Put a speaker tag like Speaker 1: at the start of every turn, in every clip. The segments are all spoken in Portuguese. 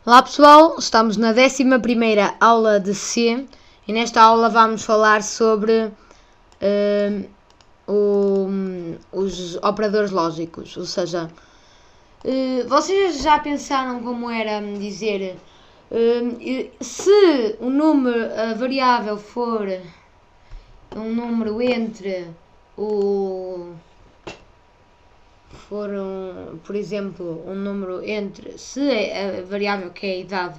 Speaker 1: Olá pessoal, estamos na 11ª aula de C e nesta aula vamos falar sobre os operadores lógicos, ou seja, vocês já pensaram como era dizer se o número, a variável for um número entre por exemplo, um número entre, se a variável que é a idade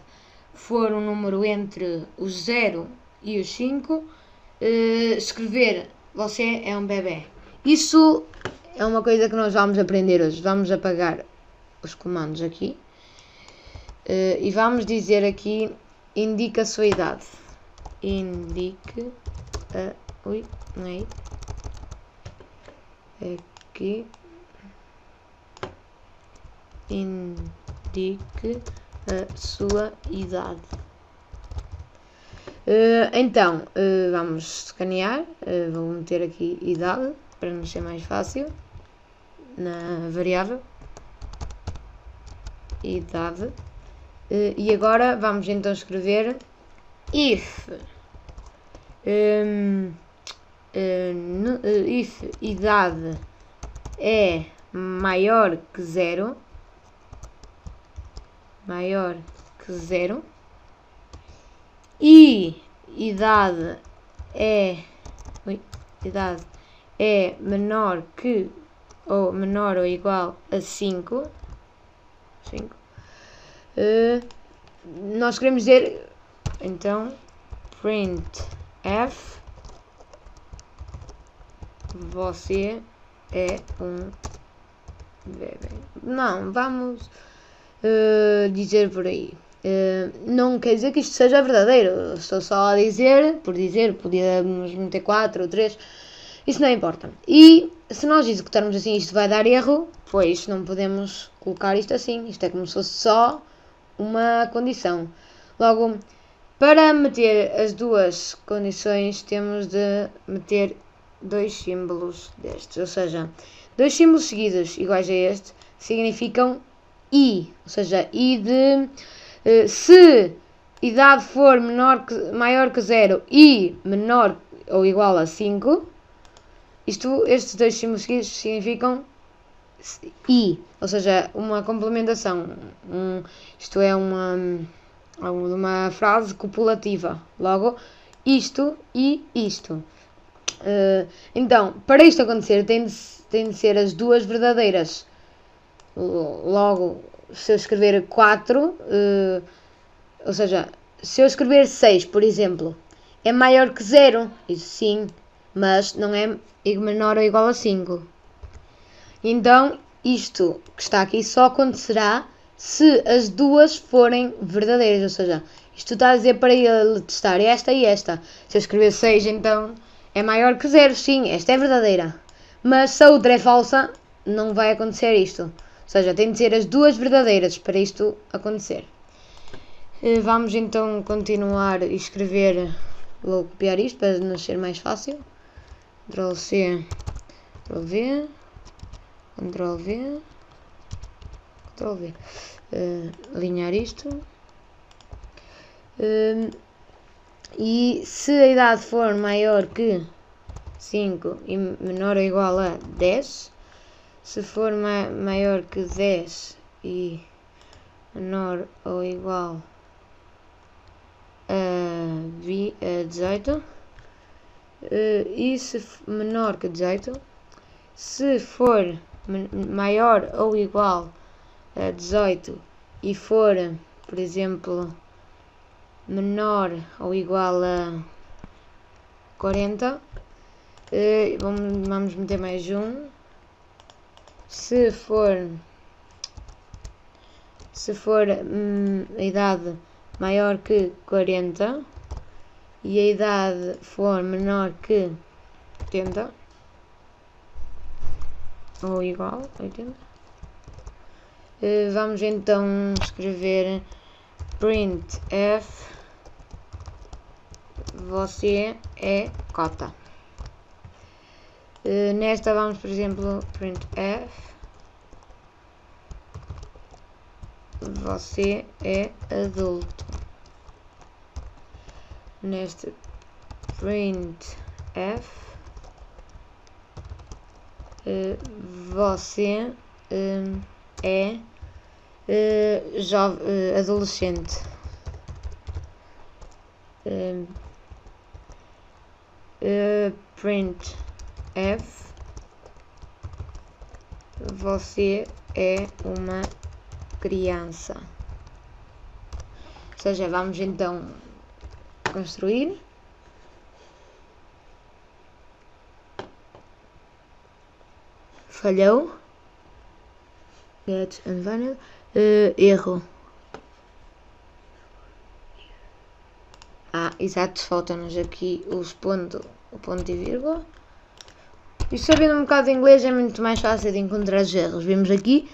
Speaker 1: for um número entre os 0 e os 5, escrever você é um bebê. Isso é uma coisa que nós vamos aprender hoje. Vamos apagar os comandos aqui e vamos dizer aqui, indica a sua idade. Indique a... Ui, não é aí. Aqui. Indique a sua idade. Então, vamos escanear. Vou meter aqui idade para nos ser mais fácil na variável idade. E agora vamos então escrever if idade é maior que 0, e idade é menor que ou menor ou igual a 5, nós queremos dizer então printf você é um bebê. Não, vamos dizer por aí. Não quer dizer que isto seja verdadeiro. Estou só a dizer, por dizer, podíamos meter 4 ou 3. Isso não importa. E se nós executarmos assim, isto vai dar erro, pois não podemos colocar isto assim. Isto é como se fosse só uma condição. Logo, para meter as duas condições, temos de meter dois símbolos destes. Ou seja, dois símbolos seguidos iguais a este significam i. Ou seja, i de se idade for maior que 0 e menor ou igual a 5, estes dois símbolos seguidos significam i, ou seja, uma complementação. Isto é uma frase copulativa. Logo, isto e isto. Então, para isto acontecer, tem de ser as duas verdadeiras. Logo, se eu escrever 4, ou seja, se eu escrever 6, por exemplo, é maior que 0, isso sim, mas não é menor ou igual a 5. Então, isto que está aqui só acontecerá se as duas forem verdadeiras, ou seja, isto está a dizer para ele testar esta e esta. Se eu escrever 6, então é maior que 0, sim, esta é verdadeira. Mas se a outra é falsa, não vai acontecer isto. Ou seja, tem de ser as duas verdadeiras para isto acontecer. Vamos então continuar a escrever. Vou copiar isto para nos ser mais fácil. Ctrl+C, Ctrl+V, Ctrl+V, Ctrl+V. Alinhar isto. E se a idade for maior que 5 e menor ou igual a 10, se for maior que 10 e menor ou igual a 18, e se menor que 18, se for maior ou igual a 18 e for, por exemplo, menor ou igual a 40, vamos meter mais um. Se for a idade maior que 40 e a idade for menor que 80 ou igual a 80, vamos então escrever printf você é cota. Nesta vamos, por exemplo, printf você é adulto. Neste printf, você é adolescente. Printf, você é uma criança. Ou seja, vamos então construir. Falhou. Get unvalid. Erro. Exato, falta-nos aqui o ponto e vírgula. E sabendo um bocado de inglês é muito mais fácil de encontrar os erros. Vemos aqui,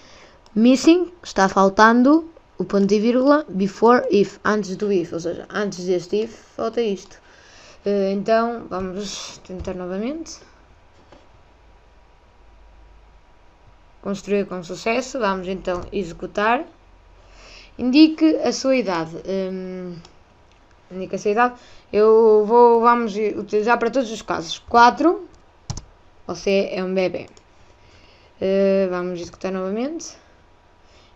Speaker 1: missing, está faltando o ponto e vírgula, before if, antes do if, ou seja, antes deste if, falta isto. Então, vamos tentar novamente. Construir com sucesso, vamos então executar. Indique a sua idade. Indica a sua idade. Vamos utilizar para todos os casos. 4. Você é um bebê. Vamos executar novamente.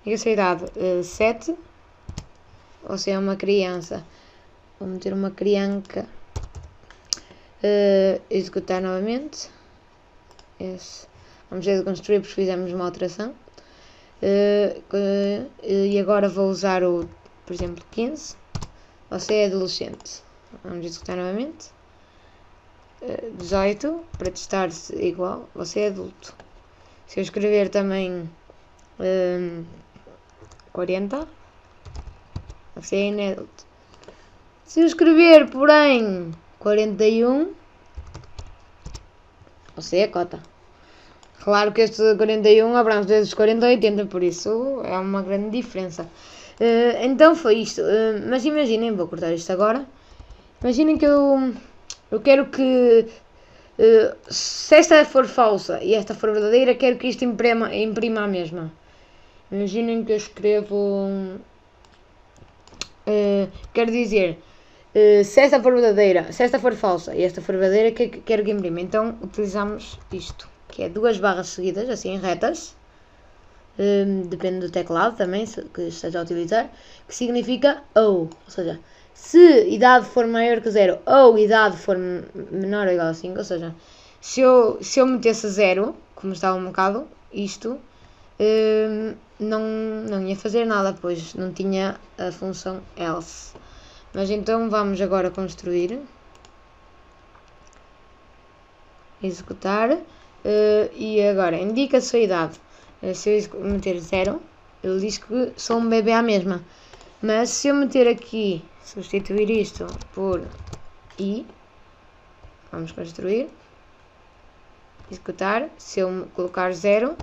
Speaker 1: Indica a sua idade. 7. Você é uma criança. Vou meter uma criança. Executar novamente. Yes. Vamos construir porque fizemos uma alteração. E agora vou usar por exemplo, 15. Você é adolescente. Vamos executar novamente. 18, para testar se é igual. Você é adulto. Se eu escrever também 40, você é inadulto. Se eu escrever, porém, 41, você é cota. Claro que este 41 abrange desde os 40 a 80, por isso é uma grande diferença. Então foi isto. Mas imaginem, vou cortar isto agora. Imaginem que eu quero que, se esta for falsa e esta for verdadeira, quero que isto imprima a mesma. Imaginem que eu escrevo, quero dizer, se esta for verdadeira, se esta for falsa e esta for verdadeira, quero que imprima. Então utilizamos isto, que é 2 barras seguidas, assim retas. Depende do teclado também, que esteja a utilizar, que significa ou seja, se idade for maior que 0 ou idade for menor ou igual a 5, ou seja, se eu metesse 0, como estava um bocado, isto não ia fazer nada, pois não tinha a função else. Mas então vamos agora construir, executar, e agora indica a sua idade. Se eu meter 0, ele diz que sou um bebê à mesma. Mas se eu meter aqui, substituir isto por i, vamos construir, executar. Se eu colocar 0,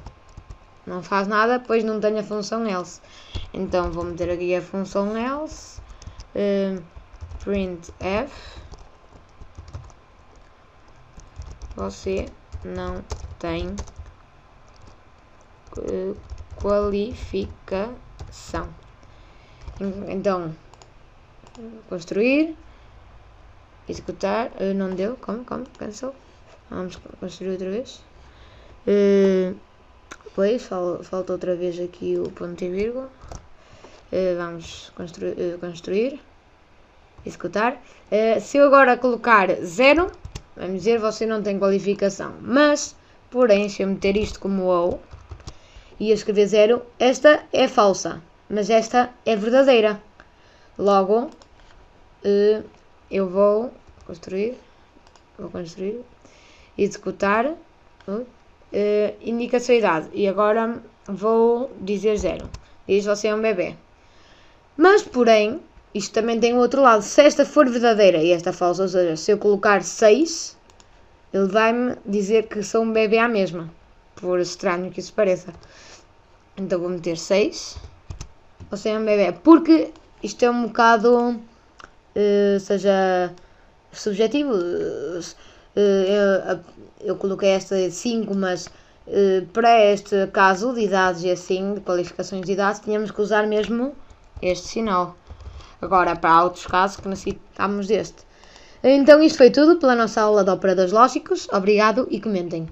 Speaker 1: não faz nada, pois não tenho a função else. Então vou meter aqui a função else, printf, você não tem qualificação. Então, construir, executar, não deu, cancel. Vamos construir outra vez. Depois falta outra vez aqui o ponto e vírgula. Vamos construir, executar. Se eu agora colocar 0, vamos dizer você não tem qualificação. Mas, porém, se eu meter isto como ou e escrever 0, esta é falsa, mas esta é verdadeira. Logo, eu vou construir, executar, indica a sua idade, e agora vou dizer 0. Diz você é um bebê. Mas, porém, isto também tem o outro lado. Se esta for verdadeira e esta falsa, ou seja, se eu colocar 6, ele vai-me dizer que sou um bebê à mesma, por estranho que isso pareça. Então vou meter 6. Você é um bebê. Porque isto é um bocado, seja subjetivo. Eu coloquei esta de 5, mas para este caso de idades e assim, de qualificações de idades, tínhamos que usar mesmo este sinal. Agora, para outros casos que necessitamos deste. Então isto foi tudo pela nossa aula de operadores lógicos. Obrigado e comentem.